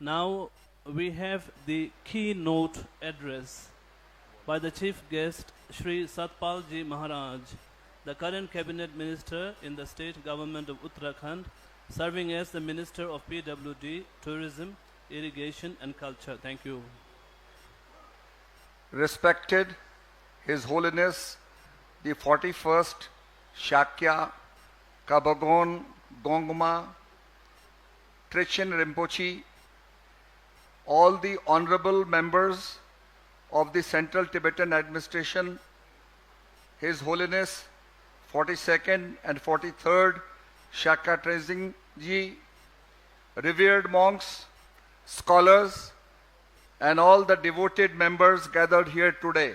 Now we have the keynote address by the chief guest Shree Satpal Ji Maharaj, the current cabinet minister in the state government of Uttarakhand, serving as the minister of PWD, tourism, irrigation and culture. Thank you. Respected His Holiness, the 41st Shakya, Kyabgon, Gongma, Trichen Rinpoche, all the honorable members of the Central Tibetan Administration, His Holiness 42nd and 43rd Shakya Addressing Ji, revered monks, scholars, and all the devoted members gathered here today.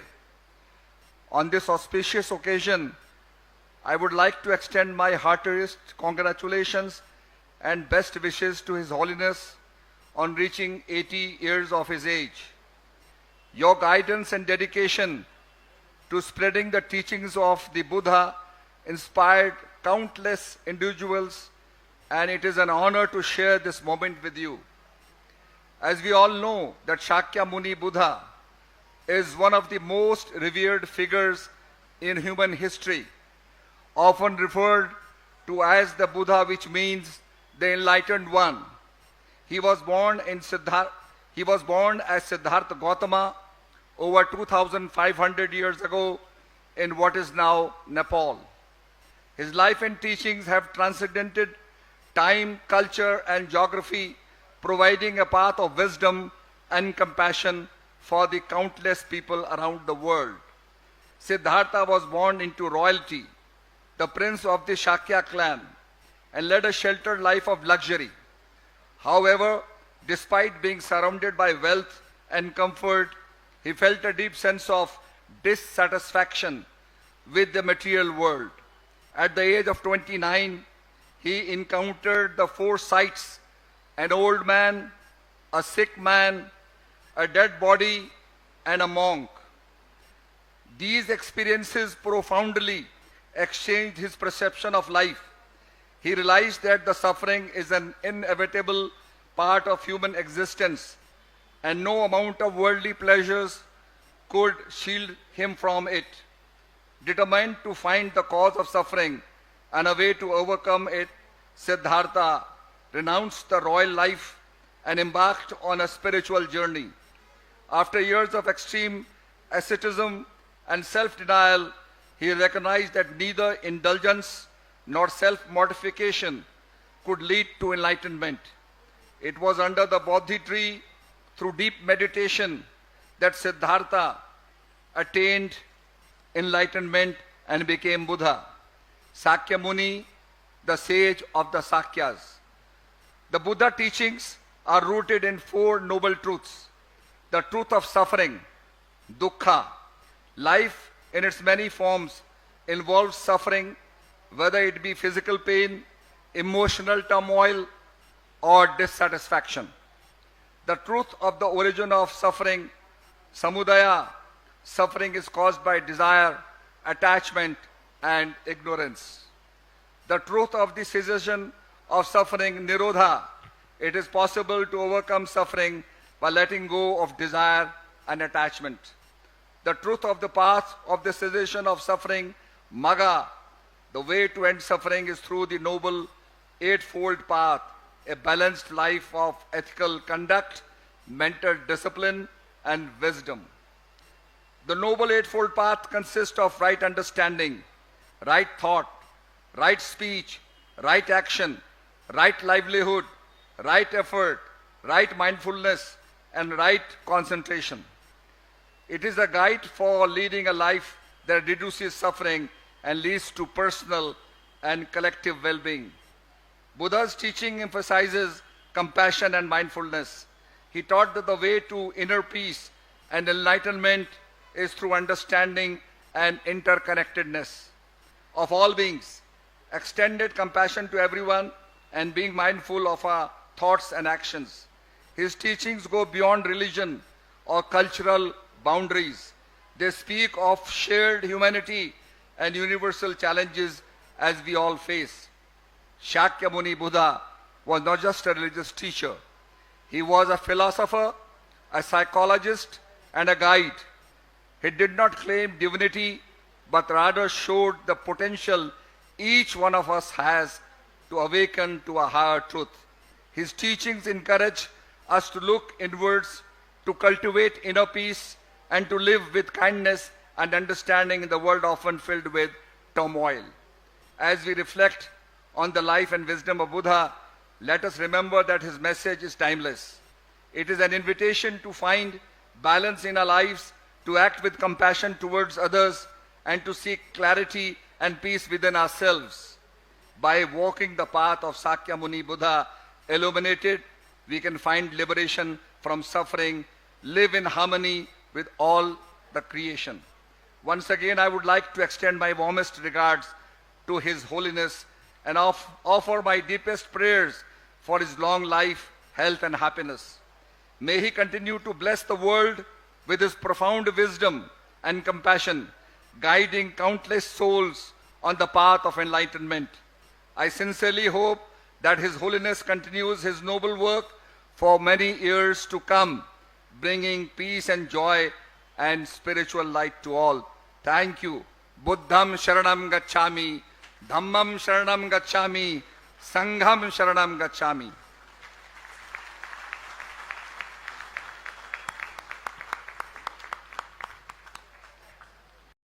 On this auspicious occasion, I would like to extend my heartiest congratulations and best wishes to His Holiness on reaching 80 years of his age. Your guidance and dedication to spreading the teachings of the Buddha inspired countless individuals, and it is an honor to share this moment with you. As we all know that Shakya Muni Buddha is one of the most revered figures in human history, often referred to as the Buddha, which means the enlightened one. He was born as Siddhartha Gautama over 2,500 years ago in what is now Nepal. His life and teachings have transcended time, culture, and geography, providing a path of wisdom and compassion for the countless people around the world. Siddhartha was born into royalty, the prince of the Shakya clan, and led a sheltered life of luxury. However, despite being surrounded by wealth and comfort, he felt a deep sense of dissatisfaction with the material world. At the age of 29, he encountered the four sights: an old man, a sick man, a dead body, and a monk. These experiences profoundly exchanged his perception of life. He realized that the suffering is an inevitable part of human existence, and no amount of worldly pleasures could shield him from it. Determined to find the cause of suffering and a way to overcome it, Siddhartha renounced the royal life and embarked on a spiritual journey. After years of extreme asceticism and self-denial, he recognized that neither indulgence nor self-mortification could lead to enlightenment. It was under the Bodhi tree, through deep meditation, that Siddhartha attained enlightenment and became Buddha. Sakya Muni, the sage of the Sakyas. The Buddha teachings are rooted in four noble truths: the truth of suffering, dukkha. Life in its many forms involves suffering, whether it be physical pain, emotional turmoil, or dissatisfaction. The truth of the origin of suffering, samudaya. Suffering is caused by desire, attachment, and ignorance. The truth of the cessation of suffering, nirodha. It is possible to overcome suffering by letting go of desire and attachment. The truth of the path of the cessation of suffering, magga. The way to end suffering is through the noble eightfold path, a balanced life of ethical conduct, mental discipline, and wisdom. The noble eightfold path consists of right understanding, right thought, right speech, right action, right livelihood, right effort, right mindfulness, and right concentration. It is a guide for leading a life that reduces suffering and leads to personal and collective well-being. Buddha's teaching emphasizes compassion and mindfulness. He taught that the way to inner peace and enlightenment is through understanding and interconnectedness of all beings, extended compassion to everyone, and being mindful of our thoughts and actions. His teachings go beyond religion or cultural boundaries. They speak of shared humanity and universal challenges as we all face. Shakya Muni Buddha was not just a religious teacher. He was a philosopher, a psychologist, and a guide. He did not claim divinity, but rather showed the potential each one of us has to awaken to a higher truth. His teachings encourage us to look inwards, to cultivate inner peace, and to live with kindness and understanding in the world often filled with turmoil. As we reflect on the life and wisdom of Buddha, let us remember that his message is timeless. It is an invitation to find balance in our lives, to act with compassion towards others, and to seek clarity and peace within ourselves. By walking the path of Sakya Muni Buddha illuminated, we can find liberation from suffering, live in harmony with all the creation. Once again, I would like to extend my warmest regards to His Holiness and offer my deepest prayers for his long life, health, and happiness. May he continue to bless the world with his profound wisdom and compassion, guiding countless souls on the path of enlightenment. I sincerely hope that His Holiness continues his noble work for many years to come, bringing peace and joy and spiritual light to all. Thank you. Buddham Sharanam Gacchami, Dhammam Sharanam Gacchami, Sangham Sharanam Gacchami.